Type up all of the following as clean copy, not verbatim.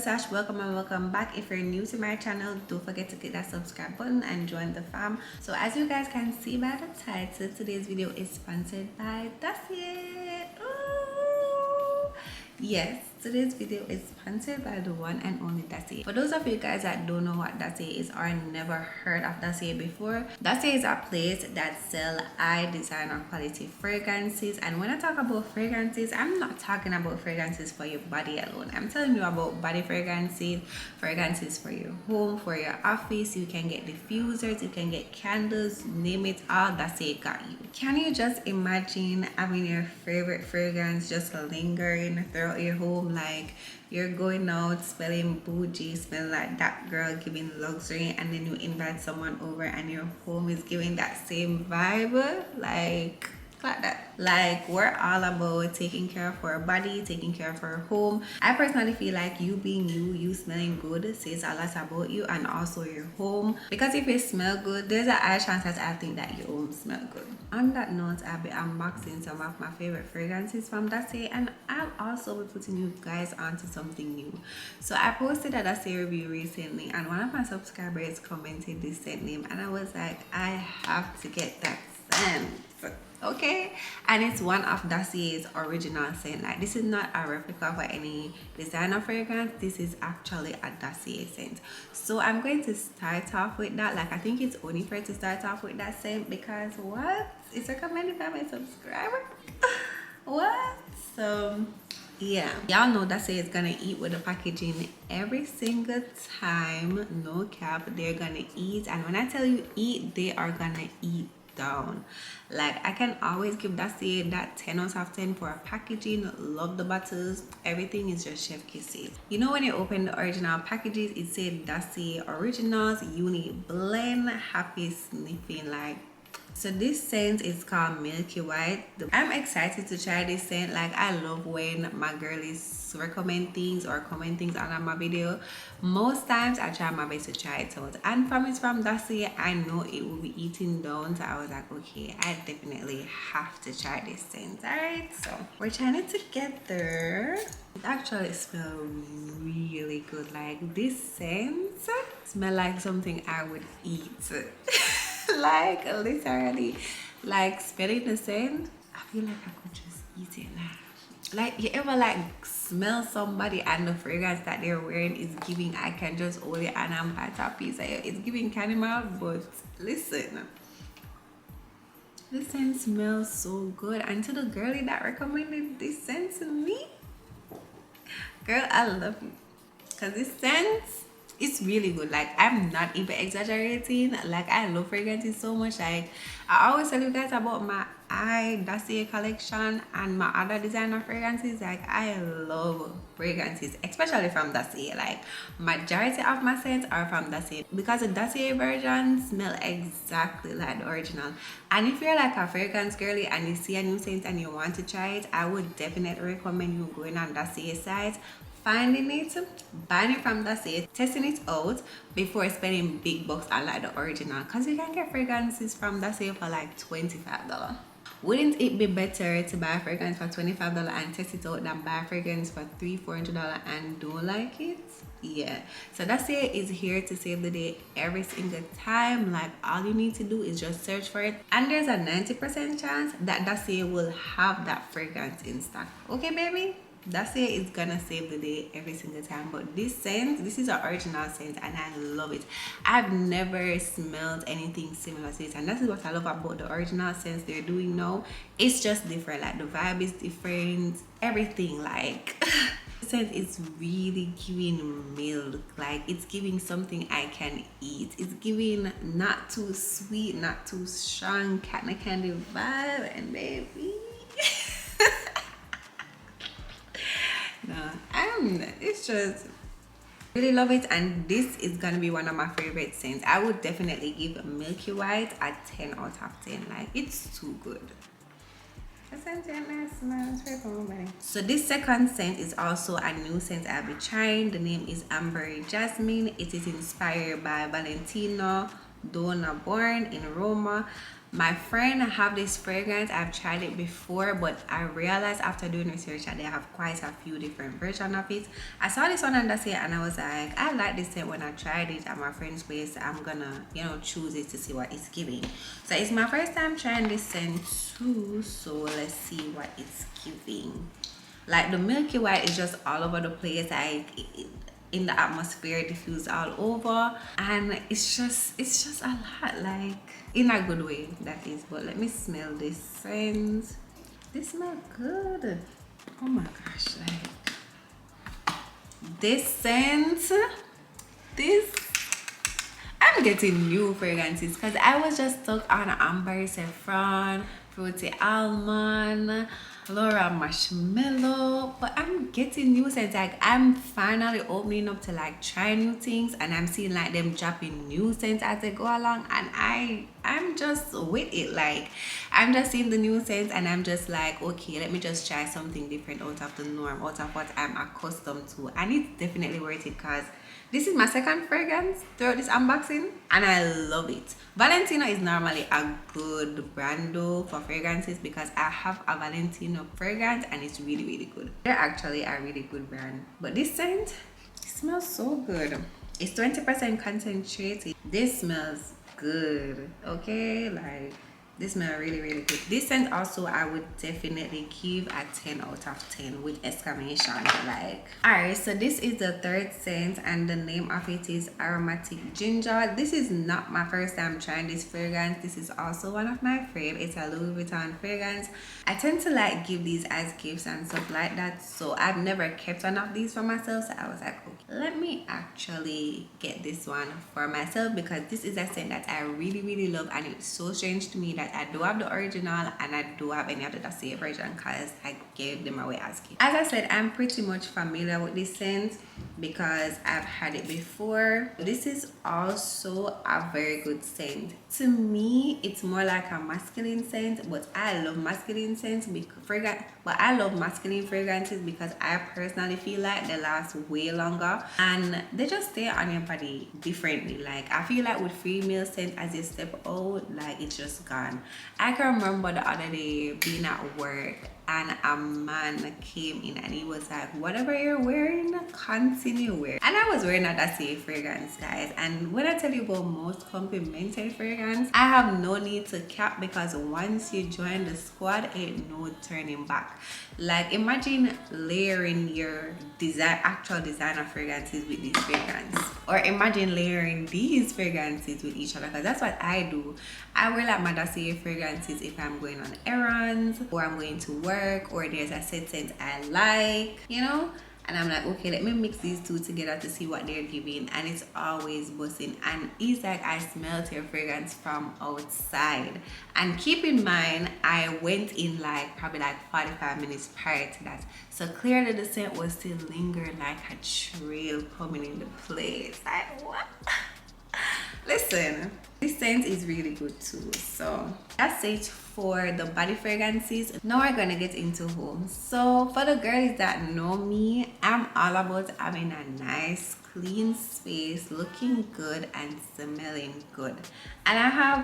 Sash, welcome and welcome back. If you're new to my channel, don't forget to click that subscribe button and join the fam. So as you guys can see by the title, today's video is sponsored by Dossier. Ooh. Yes, today's video is sponsored by the one and only Dossier. For those of you guys that don't know what Dossier is or never heard of Dossier before, Dossier is a place that sell high designer quality fragrances. And when I talk about fragrances, I'm not talking about fragrances for your body alone. I'm telling you about body fragrances, fragrances for your home, for your office. You can get diffusers, you can get candles, name it, all Dossier got you. Can you just imagine having your favorite fragrance just lingering throughout your home, like you're going out smelling bougie, smelling like that girl, giving luxury, and then you invite someone over and your home is giving that same vibe, like that. Like, we're all about taking care of our body, taking care of our home. I personally feel like you being you smelling good says a lot about you and also your home, because if you smell good, there's a high chance that I think that your home smell good. On that note, I'll be unboxing some of my favorite fragrances from Dossier, and I'll also be putting you guys onto something new. So I posted a Dossier review recently and one of my subscribers commented this scent name, and I was like, I have to get that scent. Okay, and it's one of Dossier's original scent. Like, this is not a replica for any designer fragrance, this is actually a Dossier scent. So I'm going to start off with that. Like, I think it's only fair to start off with that scent because what, it's recommended by my subscriber. What? So yeah, y'all know Dossier is gonna eat with the packaging every single time, no cap. They're gonna eat, and when I tell you eat, they are gonna eat down. Like, I can always give Dossier that 10 out of 10 for packaging. Love the bottles, everything is just chef kisses. You know, when you open the original packages, it said Dossier Originals Unique Blend, happy sniffing. Like, so this scent is called Milky White. I'm excited to try this scent. Like, I love when my girlies recommend things or comment things on my video. Most times I try my best to try it out, and from it's from Dossier, I know it will be eating down, so I was like, okay, I definitely have to try this scent. All right, so we're trying it together. It actually smells really good. Like, this scent smells like something I would eat. Like, literally, like, smelling the scent, I feel like I could just eat it. Like, you ever like smell somebody and the fragrance that they're wearing is giving, I can just hold it and I'm bite a piece of it. It's giving cannibal. But listen, this scent smells so good. And to the girlie that recommended this scent to me, girl, I love you, because this scent, it's really good. Like, I'm not even exaggerating. Like, I love fragrances so much. Like, I always tell you guys about my Dossier collection and my other designer fragrances. Like, I love fragrances, especially from Dossier. Like, majority of my scents are from Dossier because the Dossier version smell exactly like the original. And if you're like a fragrance girly and you see a new scent and you want to try it, I would definitely recommend you going on Dossier site, finding it, buying it from Dossier, testing it out before spending big bucks on like the original, because you can get fragrances from Dossier for like $25. Wouldn't it be better to buy a fragrance for $25 and test it out than buy a fragrance for $300-$400 and don't like it? Yeah, so Dossier is here to save the day every single time. Like, all you need to do is just search for it, and there's a 90% chance that Dossier will have that fragrance in stock. Okay, baby? Dossier is gonna save the day every single time. But this scent, this is an original scent and I love it. I've never smelled anything similar to this, and that is what I love about the original scents they're doing now. It's just different. Like, the vibe is different, everything. Like, the scent is really giving milk. Like, it's giving something I can eat. It's giving not too sweet, not too strong cotton candy vibe. And baby, no, it's just really love it. And this is gonna be one of my favorite scents. I would definitely give Milky White a 10 out of 10. Like, it's too good. So this second scent is also a new scent I'll be trying. The name is Amber Jasmine. It is inspired by Valentino born in Roma. My friend have this fragrance. I've tried it before, but I realized after doing research that they have quite a few different versions of it. I saw this one on Dossier and I was like, I like this scent. When I tried it at my friend's place, I'm gonna, choose it to see what it's giving. So it's my first time trying this scent too, so let's see what it's giving. Like the Milky White is just all over the place, like in the atmosphere, diffused all over, and it's just a lot, like in a good way, that is. But let me smell this scent. This smells good. Oh my gosh, like this scent, I'm getting new fragrances because I was just stuck on amber, saffron, fruity almond, floral marshmallow, but I'm getting new scents. Like I'm finally opening up to like try new things, and I'm seeing like them dropping new scents as they go along, and I'm just with it. Like I'm just seeing the new scents and I'm just like, okay, let me just try something different out of the norm, out of what I'm accustomed to. And it's definitely worth it because this is my second fragrance throughout this unboxing and I love it. Valentino is normally a good brand though for fragrances because I have a Valentino fragrance and it's really, really good. They're actually a really good brand. But this scent, it smells so good. It's 20% concentrated. This smells good, okay? Like this smells really, really good. This scent also I would definitely give a 10 out of 10 with exclamation. Like, alright, so this is the third scent and the name of it is Aromatic Ginger. This is not my first time trying this fragrance. This is also one of my favorites. It's a Louis Vuitton fragrance. I tend to like give these as gifts and stuff like that, so I've never kept one of these for myself. So I was like, okay, let me actually get this one for myself because this is a scent that I really, really love, and it's so strange to me that I do have the original and I do have any of the Dossier version because I gave them away as gifts. As I said, I'm pretty much familiar with this scent because I've had it before. This is also a very good scent. To me, it's more like a masculine scent, but I love masculine scents I love masculine fragrances because I personally feel like they last way longer and they just stay on your body differently. Like I feel like with female scent, as you step out, like it's just gone. I can remember the other day being at work and a man came in and he was like, whatever you're wearing, continue wearing. And I was wearing a Dossier fragrance, guys. And when I tell you about most complimented fragrance, I have no need to cap because once you join the squad, ain't no turning back. Like imagine layering your actual designer fragrances with these fragrances, or imagine layering these fragrances with each other, because that's what I do. I wear like my Dossier fragrances if I'm going on errands or I'm going to work or there's a set scent I like, and I'm like, okay, let me mix these two together to see what they're giving, and it's always buzzing. And it's like I smelled your fragrance from outside. And keep in mind, I went in like probably like 45 minutes prior to that, so clearly the scent was still lingering like a trail coming into place. Like what? Listen, this scent is really good too. So that's it for the body fragrances. Now we're gonna get into home. So for the girls that know me, I'm all about having a nice clean space, looking good and smelling good. And I have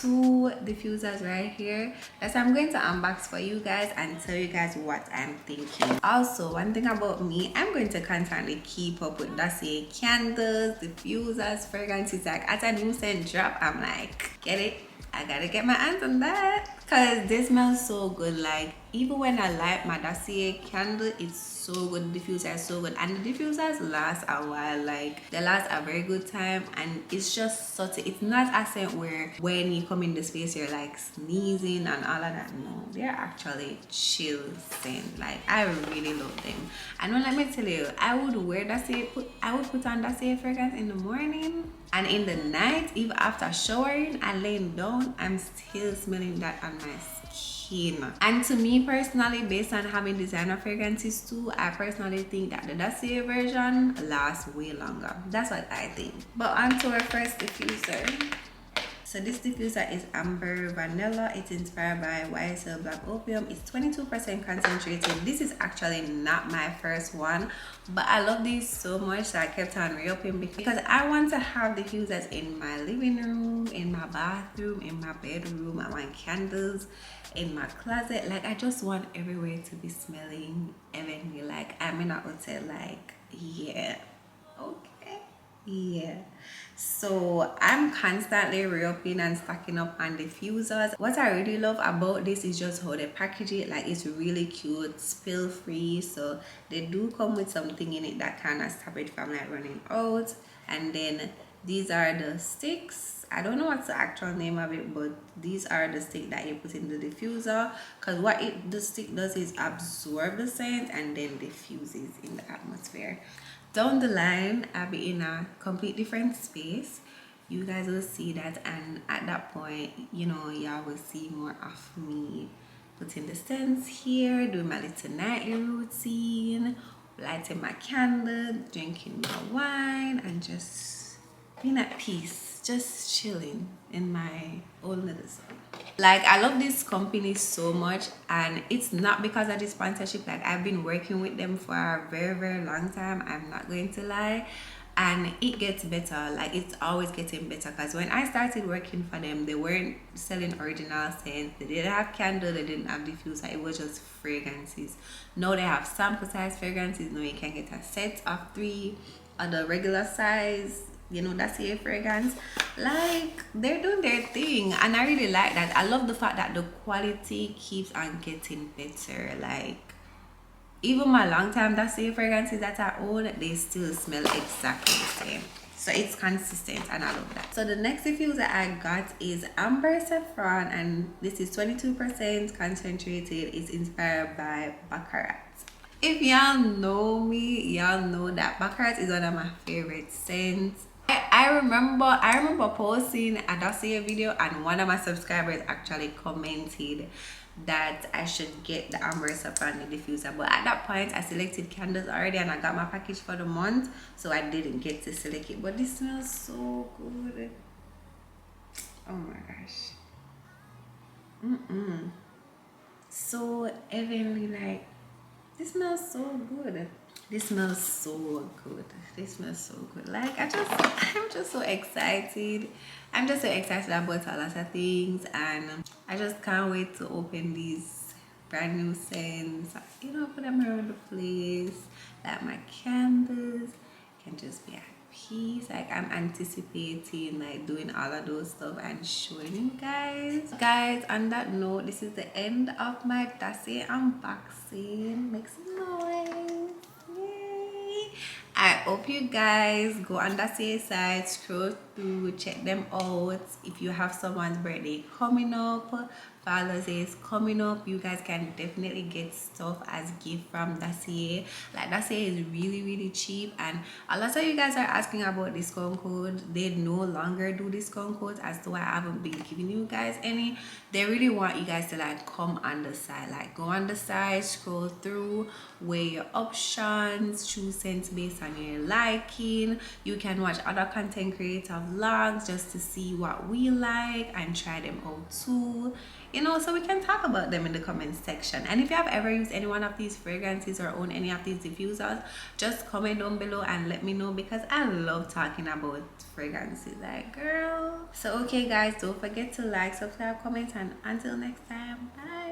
two diffusers right here that I'm going to unbox for you guys and tell you guys what I'm thinking. Also, one thing about me, I'm going to constantly keep up with Dossier candles, diffusers, fragrances. Like as a new scent drop, I'm like, get it? I gotta get my hands on that because this smells so good. Like even when I light my Dossier candle, it's so good. The diffuser is so good, and the diffusers last a while. Like they last a very good time, and it's just it's not a scent where when you come in the space you're like sneezing and all of that. No, they're actually chill scent. Like I really love them. And let me tell you, I would put on Dossier fragrance in the morning and in the night, even after showering and laying down, I'm still smelling that on my skin. And to me personally, based on having designer fragrances too, I personally think that the Dossier version lasts way longer. That's what I think. But on to our first diffuser. So this diffuser is Amber Vanilla. It's inspired by YSL Black Opium. It's 22% concentrated. This is actually not my first one, but I love these so much that I kept on re-upping because I want to have diffusers in my living room, in my bathroom, in my bedroom. I want candles in my closet. Like, I just want everywhere to be smelling heavenly. Like, I'm in a hotel. Like, yeah, okay, yeah. So I'm constantly re-upping and stacking up on diffusers. What I really love about this is just how they package it. Like, it's really cute, spill free. So they do come with something in it that kind of stop it from like running out. And then these are the sticks. I don't know what's the actual name of it, but these are the stick that you put in the diffuser, because what the stick does is absorb the scent and then diffuses in the atmosphere. Down the line, I'll be in a complete different space. You guys will see that, and at that point, you know, y'all will see more of me putting the scents here, doing my little nightly routine, lighting my candle, drinking my wine, and just being at peace, just chilling in my own little zone. Like, I love this company so much, and it's not because of the sponsorship. Like, I've been working with them for a very long time, I'm not going to lie, and it gets better. Like, it's always getting better, because when I started working for them, they weren't selling original scents, they didn't have candle, they didn't have diffuser, it was just fragrances. Now they have sample size fragrances. Now you can get a set of 3 or the regular size, you know, Dossier fragrance. Like, they're doing their thing, and I really like that. I love the fact that the quality keeps on getting better. Like, even my long time Dossier fragrances that I own, they still smell exactly the same. So it's consistent, and I love that. So the next diffuser I got is Amber Saffron, and this is 22% concentrated. It's inspired by Baccarat. If y'all know me, y'all know that Baccarat is one of my favorite scents. I remember posting a Dossier video, and one of my subscribers actually commented that I should get the Amber Saffron diffuser, but at that point I selected candles already and I got my package for the month, so I didn't get to select it. But this smells so good. Oh my gosh. So heavenly. Like, this smells so good. This smells so good. This smells so good. Like, I'm just so excited. I'm just so excited about a lot of things, and I just can't wait to open these brand new scents, you know, put them around the place. Like, my candles can just be at peace. Like, I'm anticipating like doing all of those stuff and showing you guys. On that note, this is the end of my Dossier unboxing. Make some noise. Yay! I hope you guys go on Dossier site, scroll through, check them out. If you have someone's birthday coming up, Father's Day is coming up, you guys can definitely get stuff as gift from Dossier. Like, Dossier is really cheap, and a lot of you guys are asking about discount code. They no longer do discount codes, as to why I haven't been giving you guys any. They really want you guys to like come on the site, like go on the site, scroll through, weigh your options, choose scents based on your liking. You can watch other content creator vlogs just to see what we like and try them out too, you know, so we can talk about them in the comment section. And if you have ever used any one of these fragrances or own any of these diffusers, just comment down below and let me know, because I love talking about fragrances, like, girl. So okay guys, don't forget to like, subscribe, comment, and until next time, bye.